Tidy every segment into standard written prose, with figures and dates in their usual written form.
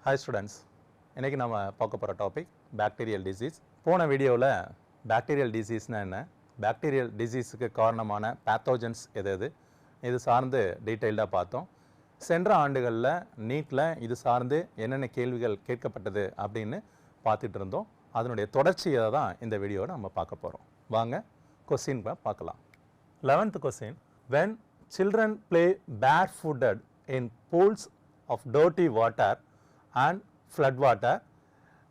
Hi students, இன்னைக்கு நம்ம பார்க்க போகிற டாபிக் பாக்டீரியல் டிசீஸ். போன வீடியோவில் பாக்டீரியல் டிசீஸ்னா என்ன, பாக்டீரியல் டிசீஸுக்கு காரணமான பேத்தோஜன்ஸ் எது இது சார்ந்து டீட்டெயில்டாக பார்த்தோம். சென்ற ஆண்டுகளில் நீட்டில் இது சார்ந்து என்னென்ன கேள்விகள் கேட்கப்பட்டது அப்படின்னு பார்த்துட்டு இருந்தோம். அதனுடைய தொடர்ச்சியை தான் இந்த வீடியோவை நம்ம பார்க்க போகிறோம். வாங்க கொஸ்டின் பார்க்கலாம். 11th question, when children play barefooted in pools of dirty water and flood water,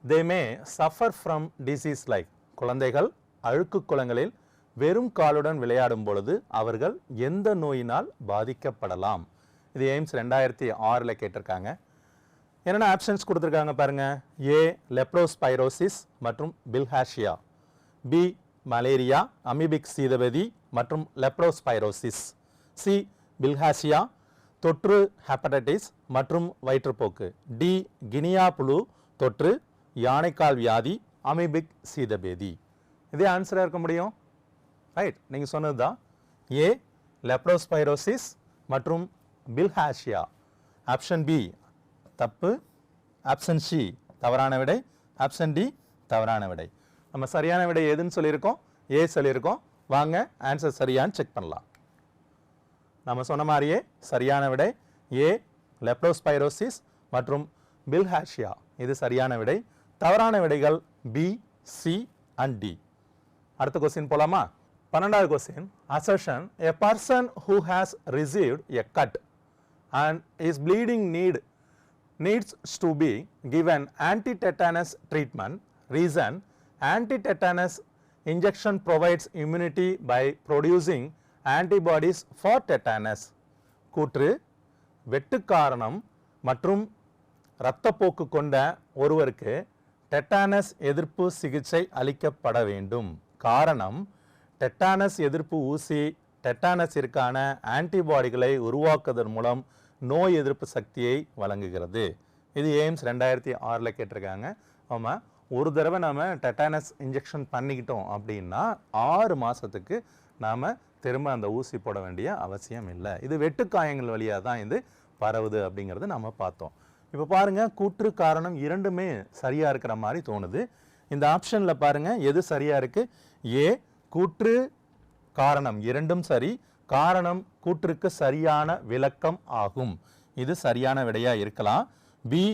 they may suffer from disease like. குழந்தைகள் அழுக்கு குளங்களில் வெறும் காலுடன் விளையாடும் பொழுது அவர்கள் எந்த நோயினால் பாதிக்கப்படலாம்? இது எய்ம்ஸ் 2006 கேட்டிருக்காங்க. என்னென்ன ஆப்ஷன்ஸ் கொடுத்துருக்காங்க பாருங்க. ஏ லெப்ரோஸ்பைரோசிஸ் மற்றும் பில்ஹார்சியா, பி மலேரியா, அமீபிக் சீதபேதி மற்றும் லெப்ரோஸ்பைரோசிஸ், சி பில்ஹார்சியா தொற்று ஹெப்படைட்டிஸ் மற்றும் வயிற்றுப்போக்கு, டி கினியா புழு தொற்று, யானைக்கால் வியாதி, அமீபிக் சீதபேதி. இதே ஆன்சராக இருக்க முடியும். ரைட், நீங்கள் சொன்னது தான். ஏ லெப்ரோஸ்பைரோசிஸ் மற்றும் பில்ஹார்சியா. ஆப்ஷன் பி தப்பு, ஆப்ஷன் சி தவறான விடை, ஆப்ஷன் டி தவறான விடை. நம்ம சரியான விடை எதுன்னு சொல்லியிருக்கோம்? ஏ சொல்லியிருக்கோம். வாங்க ஆன்சர் சரியான்னு செக் பண்ணலாம். நம்ம சொன்ன மாதிரியே சரியான விடை ஏ லெப்ரோஸ்பைரோசிஸ் மற்றும் பில்ஹார்சியா, இது சரியான விடை. தவறான விடைகள் பி, சி அண்ட் டி. அடுத்த கொஸ்டின் போலாமா? 12வது question, assertion, a person who has received a cut and is bleeding needs to be given anti-tetanus treatment. Reason, anti-tetanus injection provides immunity by producing antibodies for tetanus. கூற்று, வெட்டு காரணம் மற்றும் இரத்தப்போக்கு கொண்ட ஒருவருக்கு டெட்டானஸ் எதிர்ப்பு சிகிச்சை அளிக்கப்பட வேண்டும். காரணம், டெட்டானஸ் எதிர்ப்பு ஊசி டெட்டானஸிற்கான ஆன்டிபாடிகளை உருவாக்குவதன் மூலம் நோய் எதிர்ப்பு சக்தியை வழங்குகிறது. இது எய்ம்ஸ் 2006 கேட்டிருக்காங்க. ஆமாம், ஒரு தடவை நாம் டெட்டானஸ் இன்ஜெக்ஷன் பண்ணிக்கிட்டோம் அப்படின்னா 6 மாதத்துக்கு நாம் திரும்ப அந்த ஊசி போட வேண்டிய அவசியம் இல்லை. இது வெட்டுக்காயங்கள் வழியாக தான் இது பரவுது அப்படிங்கிறது நம்ம பார்த்தோம். இப்போ பாருங்கள், கூற்று காரணம் இரண்டுமே சரியாக இருக்கிற மாதிரி தோணுது. இந்த ஆப்ஷனில் பாருங்கள் எது சரியாக இருக்குது. ஏ கூற்று காரணம் இரண்டும் சரி, காரணம் கூற்றுக்கு சரியான விளக்கம் ஆகும், இது சரியான விடையாக இருக்கலாம். பி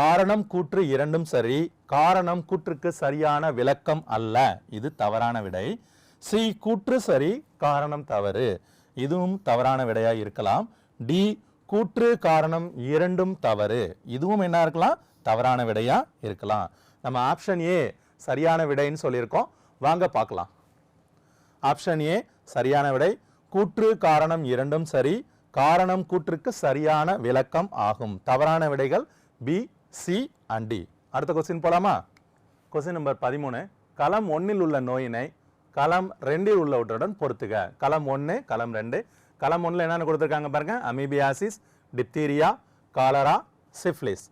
காரணம் கூற்று இரண்டும் சரி, காரணம் கூற்றுக்கு சரியான விளக்கம் அல்ல, இது தவறான விடை. சி கூற்று சரி, காரணம் தவறு, இதுவும் தவறான விடையாக இருக்கலாம். டி கூற்று காரணம் இரண்டும் தவறு, இதுவும் என்ன இருக்கலாம்? தவறான விடையா இருக்கலாம். நம்ம ஆப்ஷன் ஏ சரியான விடைன்னு சொல்லியிருக்கோம். வாங்க பார்க்கலாம். ஆப்ஷன் ஏ சரியான விடை. கூற்று காரணம் இரண்டும் சரி, காரணம் கூற்றுக்கு சரியான விளக்கம் ஆகும். தவறான விடைகள் பி, சி அண்ட் டி. அடுத்த கொஸ்டின் போலாமா? கொஸ்டின் நம்பர் 13, களம் 1 உள்ள நோயினை களம் 2 உள்ளவற்றுடன் பொறுத்துக. களம் 1, களம் 2. களம் 1 என்னென்ன கொடுத்துருக்காங்க பாருங்க. Amoebiasis, diphtheria, cholera, syphilis.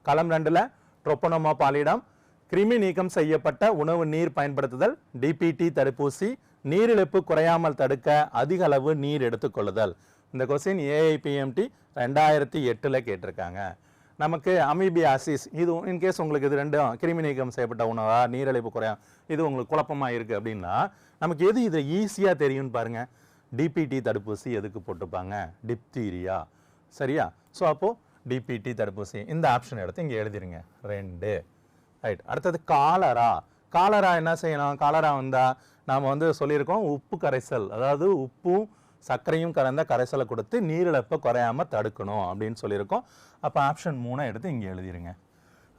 களம் 2 ட்ரோபோனோமா பாலிடம், கிருமி நீக்கம் செய்யப்பட்ட உணவு நீர் பயன்படுத்துதல், டிபிடி தடுப்பூசி, நீரிழப்பு குறையாமல் தடுக்க அதிக அளவு நீர் எடுத்துக்கொள்ளுதல். இந்த கொஸ்டின் ஏஐபிஎம்டி 2008 கேட்டிருக்காங்க. நமக்கு அமீபியாசிஸ், இது இன்கேஸ் உங்களுக்கு இது ரெண்டும் கிருமி நீக்கம் செய்யப்பட்ட உணவா நீரிழிப்பு குறையா, இது உங்களுக்கு குழப்பமாக இருக்குது அப்படின்னா நமக்கு எது இது ஈஸியாக தெரியும்னு பாருங்கள். டிபிடி தடுப்பூசி எதுக்கு போட்டுப்பாங்க? டிப்தீரியா, சரியா? ஸோ அப்போது டிபிடி தடுப்பூசி, இந்த ஆப்ஷன் எடுத்து இங்கே எழுதிருங்க 2. ரைட். அடுத்தது காலரா. காலரா என்ன செய்யணும்? காலரா வந்தால் நாம் சொல்லியிருக்கோம் உப்பு கரைசல், அதாவது உப்பும் சர்க்கரையும் கலந்த கரைசலை கொடுத்து நீரிழப்பை குறையாமல் தடுக்கணும் அப்படின்னு சொல்லியிருக்கோம். அப்போ ஆப்ஷன் 3 எடுத்து இங்கே எழுதிருங்க.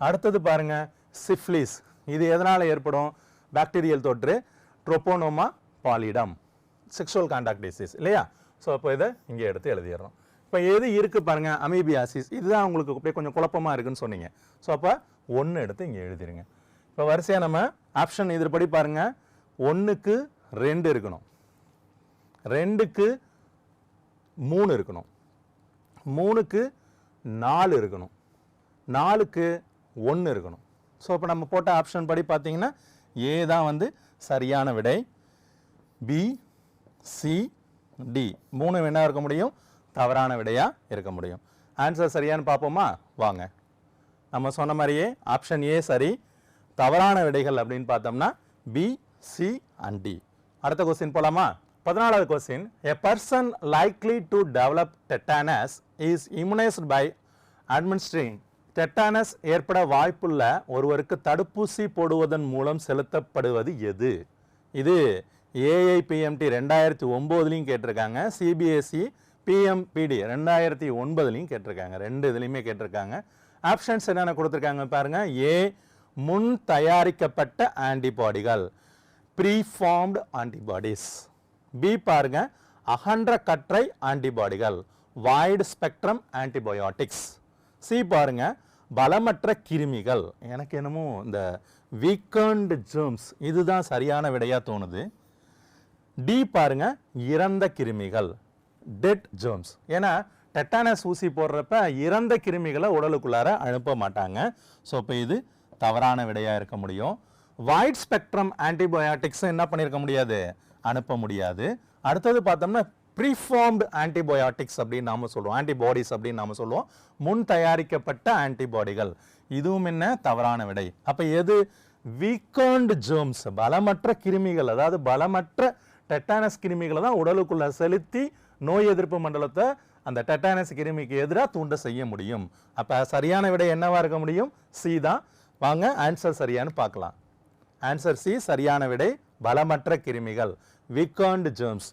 அடுத்தது பாருங்கள், சிஃப்லிஸ். இது எதனால் ஏற்படும்? பாக்டீரியல் தொற்று, ட்ரோபோனோமா பாலிடம், செக்ஷுவல் கான்டாக்ட் டிசீஸ் இல்லையா? ஸோ அப்போ இதை இங்கே எடுத்து எழுதிடுறோம். இப்போ எது இருக்குது பாருங்கள், அமீபியாசிஸ். இதுதான் உங்களுக்கு அப்படியே கொஞ்சம் குழப்பமாக இருக்குன்னு சொன்னீங்க. ஸோ அப்போ 1 எடுத்து இங்கே எழுதிருங்க. இப்போ வரிசையாக நம்ம ஆப்ஷன் இதுபடி பாருங்கள். 1க்கு 2 இருக்கணும், 2க்கு 3 இருக்கணும், 3க்கு 4 இருக்கணும், 4க்கு 1 இருக்கணும். ஸோ இப்போ நம்ம போட்ட ஆப்ஷன் படி பார்த்தீங்கன்னா ஏ தான் சரியான விடை. பி, சி, டி 3 என்ன இருக்க முடியும்? தவறான விடையாக இருக்க முடியும். ஆன்சர் சரியான்னு பார்ப்போமா? வாங்க. நம்ம சொன்ன மாதிரியே ஆப்ஷன் ஏ சரி. தவறான விடைகள் அப்படின்னு பார்த்தோம்னா பி, சி அண்ட் டி. அடுத்த கொஸ்டின் போலாமா? 14வது question, a person likely to develop tetanus is immunized by administering. Tetanus ஏற்பட வாய்ப்புள்ள ஒருவருக்கு தடுப்பூசி போடுவதன் மூலம் செலுத்தப்படுவது எது? இது ஏஐபிஎம்டி 2009லையும் கேட்டிருக்காங்க, சிபிஎஸ்இ பிஎம்பிடி 2009லையும் கேட்டிருக்காங்க. ரெண்டு இதுலையுமே கேட்டிருக்காங்க. ஆப்ஷன்ஸ் என்னென்ன கொடுத்துருக்காங்க பாருங்க. ஏ, முன் தயாரிக்கப்பட்ட ஆன்டிபாடிகள், ப்ரீஃபார்ம்டு ஆன்டிபாடிஸ். பி பாருங்க, அகன்ற கற்றை ஆன்டிபாடிகள், வைட் ஸ்பெக்ட்ரம் ஆன்டிபயோட்டிக்ஸ். சி பாருங்க, பலமற்ற கிருமிகள். எனக்கு என்னமோ இந்த வீக்கண்ட் ஜெர்ம்ஸ் இதுதான் சரியான விடையா தோணுது. டி பாருங்க, இறந்த கிருமிகள், டெட் ஜெர்ம்ஸ். ஏன்னா டெட்டானஸ் ஊசி போடுறப்ப இறந்த கிருமிகளை உடலுக்குள்ளார அனுப்ப மாட்டாங்க. ஸோ இப்போ இது தவறான விடையா இருக்க முடியும். வைட் ஸ்பெக்ட்ரம் ஆன்டிபயோட்டிக்ஸ் என்ன பண்ணியிருக்க முடியாது, அனுப்ப முடியாது. அடுத்தது பார்த்தோம்னா ப்ரீஃபார்ம்டு ஆன்டிபயோட்டிக்ஸ் அப்படின்னு நாம சொல்லுவோம், ஆன்டிபாடிஸ் அப்படின்னு நாம சொல்லுவோம், முன் தயாரிக்கப்பட்ட ஆன்டிபாடிகள். இதுவும் என்ன தவறான விடை. அப்போ எது? வீக்கண்ட் ஜெர்ம்ஸ், பலமற்ற கிருமிகள், அதாவது பலமற்ற டெட்டானஸ் கிருமிகளை தான் உடலுக்குள்ள செலுத்தி நோய் எதிர்ப்பு மண்டலத்தை அந்த டெட்டானஸ் கிருமிக்கு எதிராக தூண்ட செய்ய முடியும். அப்போ சரியான விடை என்னவா இருக்க முடியும்? சி தான். வாங்க ஆன்சர் சரியானு பார்க்கலாம். ஆன்சர் சி சரியான விடை, பலமற்ற கிருமிகள், வீக்கண்ட் ஜெர்ம்ஸ்.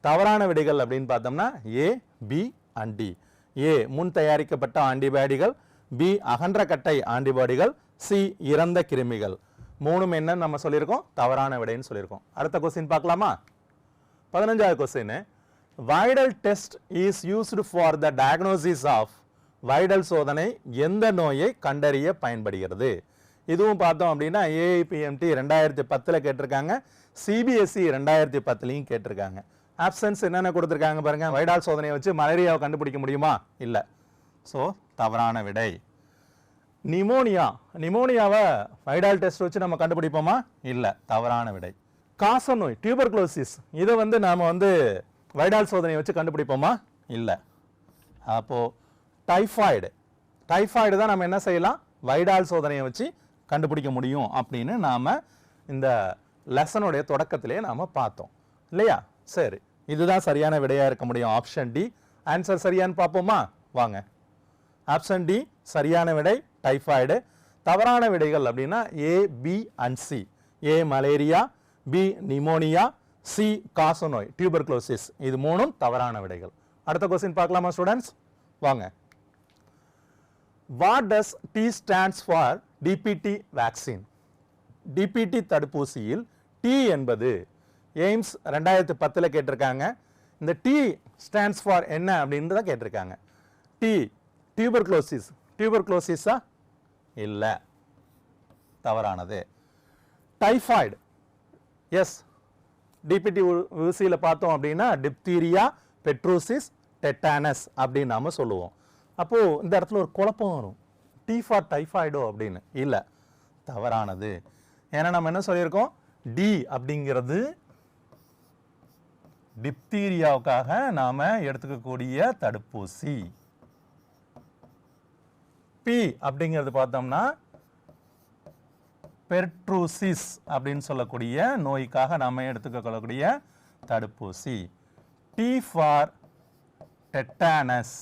தவறான விடைகள் அப்படின்னு பார்த்தோம்னா ஏ, பி அண்ட் டி. ஏ முன் தயாரிக்கப்பட்ட ஆன்டிபாடிகள், பி அகன்ற கட்டை ஆன்டிபாடிகள், சி இறந்த கிருமிகள். மூணும் என்னன்னு நம்ம சொல்லியிருக்கோம், தவறான விடைன்னு சொல்லியிருக்கோம். அடுத்த கொஸ்டின் பார்க்கலாமா? 15வது question, Widal test is used for the diagnosis of. வைடல் சோதனை எந்த நோயை கண்டறிய பயன்படுகிறது? இதுவும் பார்த்தோம் அப்படின்னா ஏஐபிஎம்டி 2010 கேட்டிருக்காங்க, சிபிஎஸ்இ 2010லையும் கேட்டிருக்காங்க. ஆப்ஷன்ஸ் என்னென்ன கொடுத்துருக்காங்க பாருங்க. வைடால் சோதனையை வச்சு மலேரியாவை கண்டுபிடிக்க முடியுமா? இல்லை. ஸோ தவறான விடை. நிமோனியா, நிமோனியாவை வைடால் டெஸ்ட் வச்சு நம்ம கண்டுபிடிப்போமா? இல்லை, தவறான விடை. காசநோய், டியூபர்குலோசிஸ், இதை நாம வைடால் சோதனையை வச்சு கண்டுபிடிப்போமா? இல்லை. அப்போ டைஃபாய்டு, டைஃபாய்டு தான் நம்ம என்ன செய்யலாம், வைடால் சோதனையை வச்சு கண்டுபிடிக்க முடியும் அப்படின்னு நாம இந்த லெசனுடைய தொடக்கத்திலே நாம பார்த்தோம் இல்லையா? சரி, இதுதான் சரியான விடையா இருக்க முடியும், ஆப்ஷன் டி. ஆன்சர் சரியான்னு பார்ப்போமா? வாங்க. ஆப்ஷன் டி சரியான விடை, டைஃபாய்டு. தவறான விடைகள் அப்படின்னா A, B and C. A malaria, B pneumonia, C காசநோய், டியூபர்குலோசிஸ். இது மூணும் தவறான விடைகள். அடுத்த கொஸ்டின் பார்க்கலாமா ஸ்டூடெண்ட்ஸ்? வாங்க. What does D stands for DPT vaccine? DPT தடுப்பூசியில் டி என்பது எய்ம்ஸ் 2010 கேட்டிருக்காங்க. இந்த டி ஸ்டாண்ட்ஸ் ஃபார் என்ன அப்படின்னு தான் கேட்டிருக்காங்க. டி டியூபர்குலோசிஸ், டியூபர்குலோசிஸா? இல்லை, தவறானது. Typhoid, S. டிபிடி ஊசியில் பார்த்தோம் அப்படின்னா டிப்தீரியா, பெட்ரோசிஸ், டெட்டானஸ் அப்படின்னு நாம சொல்லுவோம். அப்போ இந்த இடத்துல ஒரு குழப்பம் வரும், டி ஃபார் டைஃபாய்டோ அப்படின்னு. இல்லை, தவறானது. ஏன்னா நம்ம என்ன சொல்லியிருக்கோம், டி அப்படிங்கிறது டிப்தீரியாவுக்காக நாம எடுத்துக்கக்கூடிய தடுப்பூசி. பி அப்படிங்கிறது பார்த்தோம்னா பெர்ட்ரூசிஸ் அப்படின்னு சொல்லக்கூடிய நோய்க்காக நாம எடுத்துக்கொள்ளக்கூடிய தடுப்பூசி. T for tetanus.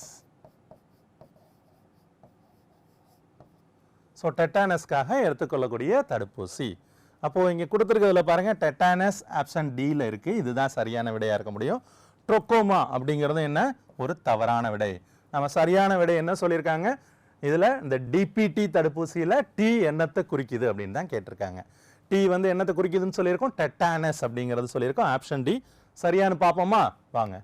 ஸோ டெட்டானஸ்க்காக எடுத்துக்கொள்ளக்கூடிய தடுப்பூசி. அப்போ இங்கே கொடுத்துருக்கிறதுல பாருங்க, டெட்டானஸ் ஆப்ஷன் டியில் இருக்கு. இதுதான் சரியான விடையா இருக்க முடியும். ட்ரோகோமா அப்படிங்கிறது என்ன, ஒரு தவறான விடை. நம்ம சரியான விடை என்ன சொல்லியிருக்காங்க, இதில் இந்த டிபிடி தடுப்பூசியில் டி என்னத்தை குறிக்குது அப்படின்னு தான் கேட்டிருக்காங்க. டி என்னத்தை குறிக்குதுன்னு சொல்லியிருக்கோம், டெட்டானஸ் அப்படிங்கிறது சொல்லியிருக்கோம். ஆப்ஷன் டி சரியானு பார்ப்போமா? வாங்க.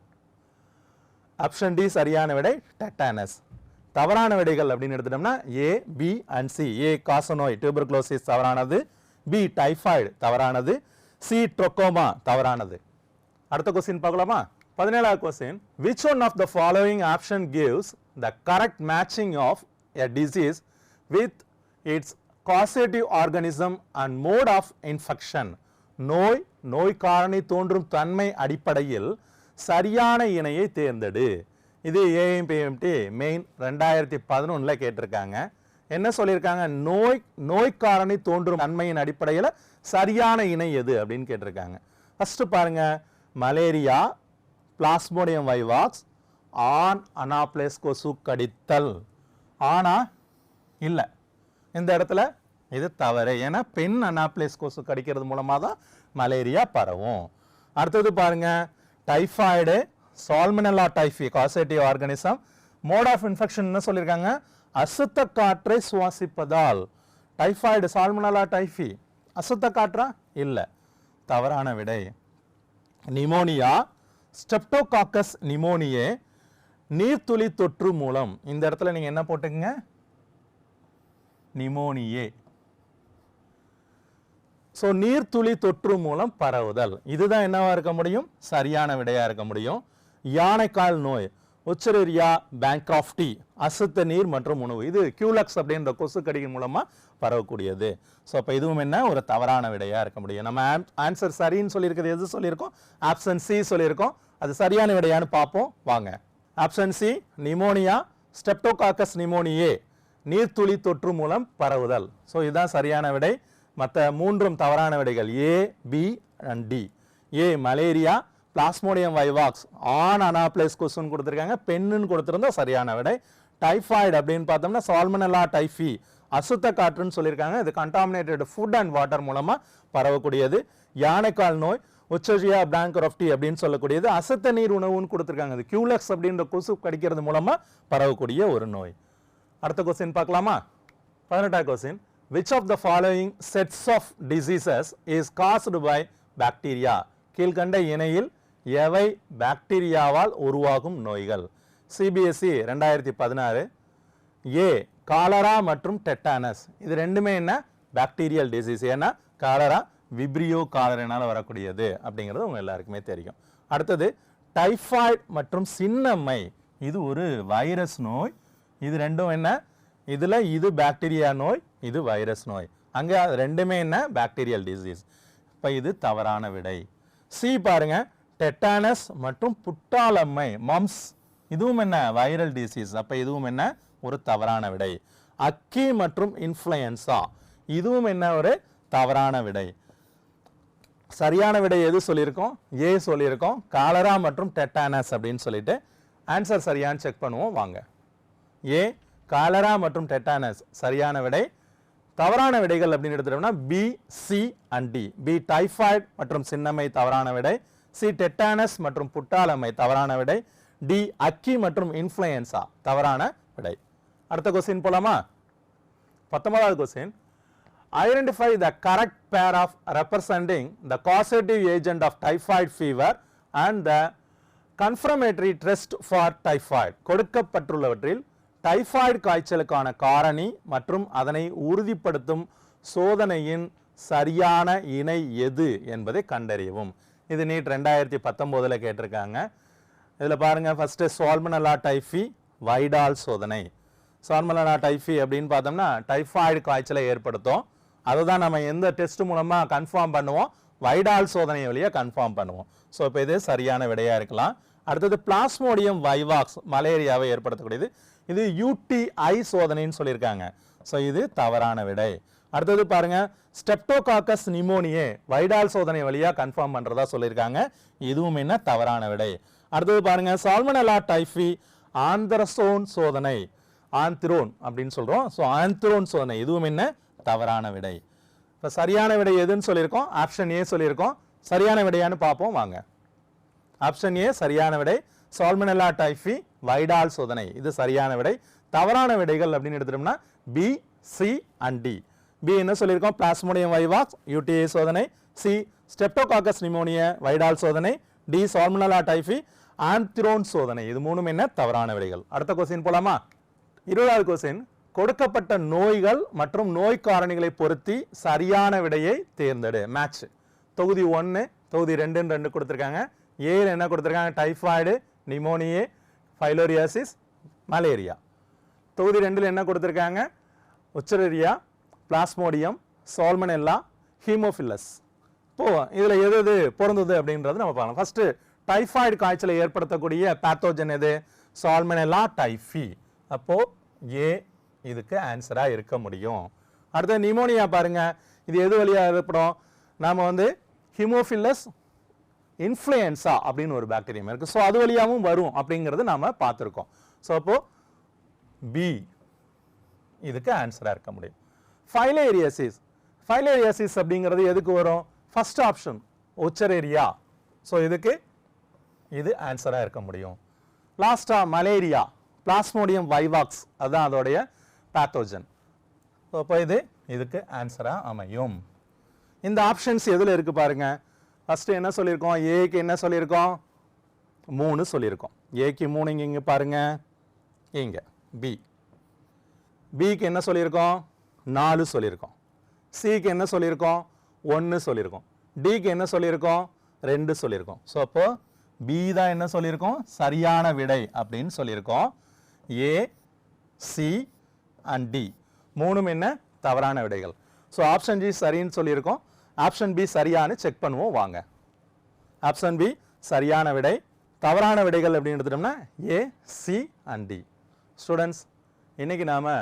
ஆப்ஷன் டி சரியான விடை, டெட்டானஸ். தவறான விடைகள் அப்படின்னு எடுத்துட்டோம்னா ஏ, பி அண்ட் சி. ஏ காசநோய், டியூபர்குலோசிஸ் தவறானது. பி டைஃபாய்டு தவறானது. சி ட்ரோகோமா தவறானது. அடுத்த கொஸ்டின் பார்க்கலாமா? 17வது question, which one of the following option gives the correct matching of a disease with its causative organism and mode of infection? நோய் காரணி தோன்றும் தன்மை அடிப்படையில் சரியான இணையை தேர்ந்தெடு. இது ஏஎம்பிஎம்டி மெயின் 2011 கேட்டிருக்காங்க. என்ன சொல்லியிருக்காங்க, நோய் காரணி தோன்றும் தன்மையின் அடிப்படையில் சரியான இணை எது அப்படின்னு கேட்டிருக்காங்க. ஃபர்ஸ்ட் பாருங்க, மலேரியா, பிளாஸ்மோடியம் வைவாக்ஸ், ஆண் அனாப்ளஸ் கொசு கடித்தல். ஆனா இல்லை, இந்த இடத்துல இது தவறு. ஏன்னா பெண் அனாப்ளஸ் கொசு கடிக்கிறது மூலமா தான் மலேரியா பரவும். அடுத்தது பாருங்க, typhoid, salmonella typhi causative organism. Mode of infection என்ன சொல்லியிருக்காங்க, அசுத்த காற்றை சுவாசிப்பதால். டைஃபாய்டு, சால்மனெல்லா டைஃபி அசுத்த காற்றா? இல்லை, தவறான விடை. நிமோனியா, ஸ்ட்ரெப்டோகாக்கஸ் நிமோனியே, நீர்த்துளி தொற்று மூலம். இந்த இடத்துல நீங்க என்ன போட்டுக்கங்க, நிமோனியே. சோ நீர்த்துளி தொற்று மூலம் பரவுதல், இதுதான் என்னவா இருக்க முடியும், சரியான விடையா இருக்க முடியும். யானைக்கால் நோய், உச்சரியா பேங்க்ராஃப்டி, அசுத்த நீர் மற்றும் உணவு. இது கியூலக்ஸ் அப்படின்ற கொசு கடியின் மூலமா பரவக்கூடியது. ஸோ அப்போ இதுவும் என்ன, ஒரு தவறான விடையா இருக்க முடியும். நம்ம ஆன்சர் சரின்னு சொல்லியிருக்கிறது எது சொல்லியிருக்கோம், ஆப்ஷன் சி சொல்லியிருக்கோம். அது சரியான விடையான்னு பார்ப்போம் வாங்க. Option C, pneumonia, streptococcus pneumoniae, நீர்த்துளி தொற்று மூலம் பரவுதல். ஸோ இதுதான் சரியான விடை. மற்ற மூன்றும் தவறான விடைகள் A, B and D. A malaria, plasmodium vivax, ஆண் அனாப்ளஸ் கொசுன்னு கொடுத்துருக்காங்க, பெண்ணுன்னு கொடுத்துருந்தா சரியான விடை. டைஃபாய்டு அப்படின்னு பார்த்தோம்னா சால்மனெல்லா டைஃபி, அசுத்த காற்றுன்னு சொல்லியிருக்காங்க. இது கண்டாமினேட்டட் ஃபுட் அண்ட் வாட்டர் மூலமா பரவக்கூடியது. யானைக்கால் நோய், உச்சரியா பேங்க்ராஃப்டி அப்படின்னு சொல்லக்கூடியது, அசுத்த நீர் உணவுன்னு கொடுத்துருக்காங்க. இது கியூலக்ஸ் அப்படின்ற கொசு கடிக்கிறது மூலமா பரவக்கூடிய ஒரு நோய். அடுத்த கொஸ்டின் பார்க்கலாமா? 18வது question, which of the following sets of diseases is caused by bacteria? கீழ்கண்ட இணையில் எவை பாக்டீரியாவால் உருவாகும் நோய்கள்? சிபிஎஸ்இ 2016. ஏ காலரா மற்றும் டெட்டானஸ், இது ரெண்டுமே என்ன, பாக்டீரியல் டிசீஸ். ஏன்னா காலரா விப்ரியோ காலரினால வரக்கூடியது அப்படிங்கிறது உங்க எல்லாருக்குமே தெரியும். அடுத்தது டைஃபாய்டு மற்றும் சின்னம்மை, இது ஒரு வைரஸ் நோய். இது ரெண்டும் என்ன, இதுல இது பாக்டீரியா நோய், இது வைரஸ் நோய். அங்க ரெண்டுமே என்ன, பாக்டீரியல் டிசீஸ். இப்ப இது தவறான விடை. சி பாருங்க, டெட்டானஸ் மற்றும் புட்டாளம்மை, மம்ஸ், இதுவும் என்ன, வைரல் டிசீஸ். அப்ப இதுவும் என்ன, ஒரு தவறான விடை. அக்கி மற்றும் இன்ஃப்ளூயன்சா, இதுவும் என்ன, ஒரு தவறான விடை. சரியான விடை எது சொல்லியிருக்கோம், ஏ சொல்லியிருக்கோம், காலரா மற்றும் டெட்டானஸ் அப்படின்னு சொல்லிட்டு. ஆன்சர் சரியான்னு செக் பண்ணுவோம் வாங்க. ஏ காலரா மற்றும் டெட்டானஸ் சரியான விடை. தவறான விடைகள் அப்படின்னு எடுத்துட்டோம்னா B, C and D. B typhoid மற்றும் சின்னம்மை தவறான விடை. சி டெட்டானஸ் மற்றும் புட்டாளம்மை தவறான விடை. டி அக்கி மற்றும் இன்ஃப்ளூயன்சா தவறான விடை. அடுத்த கொஸ்டின் போலாமா? 19வது question, identify the correct pair of representing the causative agent of typhoid fever and the confirmatory test for typhoid. கொடுக்கப்பட்டுள்ளவற்றில் டைஃபாய்டு காய்ச்சலுக்கான காரணி மற்றும் அதனை உறுதிப்படுத்தும் சோதனையின் சரியான இணை எது என்பதை கண்டறியவும். இது நீட் 2019 கேட்டிருக்காங்க. இதில் பாருங்க, ஃபர்ஸ்ட் சால்மனெல்லா டைஃபி வைடால் சோதனை. சால்மனெல்லா டைஃபி அப்படின்னு பார்த்தோம்னா டைஃபாய்டு காய்ச்சலை ஏற்படுத்தும். அதை தான் நம்ம எந்த டெஸ்ட் மூலமாக கன்ஃபார்ம் பண்ணுவோம், வைடால் சோதனை வழியாக கன்ஃபார்ம் பண்ணுவோம். ஸோ இப்போ இது சரியான விடையாக இருக்கலாம். அடுத்தது பிளாஸ்மோடியம் வைவாக்ஸ் மலேரியாவை ஏற்படுத்தக்கூடியது, இது யூடிஐ சோதனைன்னு சொல்லியிருக்காங்க. ஸோ இது தவறான விடை. அடுத்தது பாருங்க, ஸ்ட்ரெப்டோகாக்கஸ் நிமோனியே வைடால் சோதனை வழியாக கன்ஃபார்ம் பண்ணுறதா சொல்லியிருக்காங்க. இதுவும் என்ன, தவறான விடை. அடுத்தது பாருங்க, சால்மனெல்லா டைஃபி ஆந்திரசோன் சோதனை, ஆந்திரோன் அப்படின்னு சொல்கிறோம். ஸோ ஆந்திரோன் சோதனை இதுவும் என்ன, தவறான விடை. இப்போ சரியான விடை எதுன்னு சொல்லியிருக்கோம், ஆப்ஷன் ஏ சொல்லியிருக்கோம். சரியான விடையான்னு பார்ப்போம் வாங்க. ஆப்ஷன் ஏ சரியான விடை. சால்மனெல்லா டைஃபி வைடால் சோதனை இது சரியான விடை. தவறான விடைகள் அப்படின்னு எடுத்துட்டோம்னா B, C and D. B என்ன சொல்லியிருக்கோம், பிளாஸ்மோடியம் வைவாக்ஸ் யூடிஐ சோதனை. சி ஸ்ட்ரெப்டோகாக்கஸ் நிமோனியா வைடால் சோதனை. டி சால்மனெல்லா டைஃபி ஆந்திரோன் சோதனை. இது மூணும் என்ன, தவறான விடைகள். அடுத்த கொஸ்டின் போலாமா? 20வது கொஸ்டின், கொடுக்கப்பட்ட நோய்கள் மற்றும் நோய் காரணிகளை பொருத்தி சரியான விடையை தேர்ந்தெடு. மேட்ச். தொகுதி 1 தொகுதி 2 கொடுத்துருக்காங்க. ஏல என்ன கொடுத்துருக்காங்க, டைஃபாய்டு, நிமோனியே, ஃபைலோரியாசிஸ், மலேரியா. தொகுதி 2 என்ன கொடுத்துருக்காங்க, உச்சரியா, பிளாஸ்மோடியம், சால்மனெல்லா, ஹீமோஃபிலஸ். இப்போ இதில் எது எது பொருந்தது அப்படின்றது நம்ம பார்க்கலாம். ஃபர்ஸ்ட் டைஃபாய்டு காய்ச்சலை ஏற்படுத்தக்கூடிய பேத்தோஜன் எது, சால்மனெல்லா டைஃபி. அப்போ ஏ, இதுக்கு ஆன்சரா இருக்க முடியும். அடுத்து நிமோனியா பாருங்க, இது எது வழியா ஏற்படும்? நாம வந்து ஹீமோஃபிலஸ் இன்ஃப்ளூயன்ஸா அப்படின்னு ஒரு பாக்டீரியம் இருக்கு. ஸோ அது வழியாகவும் வரும் அப்படிங்கிறது நாம பார்த்துருக்கோம். ஸோ அப்போ பி இதுக்கு ஆன்சரா இருக்க முடியும். ஃபைலேரியாசிஸ், ஃபைலேரியாசிஸ் அப்படிங்கிறது எதுக்கு வரும்? First option ஒச்சரேரியா. ஸோ இதுக்கு இது ஆன்சரா இருக்க முடியும். லாஸ்டா மலேரியா, பிளாஸ்மோடியம் வைவாக்ஸ், அதுதான் அதோடைய பேத்தோஜன். ஸோ அப்போ இதுக்கு ஆன்சரா அமையும். இந்த ஆப்ஷன்ஸ் எதில் இருக்கு பாருங்க. ஃபர்ஸ்ட் என்ன சொல்லியிருக்கோம்? ஏக்கு என்ன சொல்லியிருக்கோம்? 3 சொல்லியிருக்கோம். ஏக்கு 3 இங்க பாருங்க, இங்க பி. பிக்கு என்ன சொல்லியிருக்கோம்? 4 சொல்லியிருக்கோம். சிக்கு என்ன சொல்லியிருக்கோம்? 1 சொல்லியிருக்கோம். டிக்கு என்ன சொல்லியிருக்கோம்? 2 சொல்லியிருக்கோம். ஸோ அப்போ பி தான் என்ன சொல்லியிருக்கோம்? சரியான விடை அப்படின்னு சொல்லியிருக்கோம். ஏ, சி அண்ட் டி 3ம் என்ன? தவறான விடைகள். ஸோ ஆப்ஷன் ஜி சரின்னு சொல்லியிருக்கோம். ஆப்ஷன் பி சரியானு செக் பண்ணுவோம் வாங்க. ஆப்ஷன் பி சரியான விடை. தவறான விடைகள் அப்படின்னு எடுத்துட்டோம்னா ஏ, சி அண்ட் டி. ஸ்டூடெண்ட்ஸ், இன்னைக்கு நாம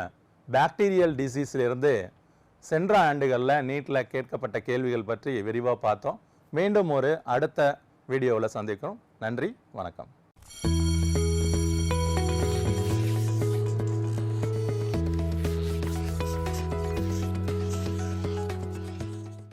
பாக்டீரியல் டிசீஸ்லேருந்து சென்ற ஆண்டுகளில் நீட்டில் கேட்கப்பட்ட கேள்விகள் பற்றி விரிவாக பார்த்தோம். மீண்டும் ஒரு அடுத்த வீடியோவில் சந்திக்கிறோம். நன்றி, வணக்கம்.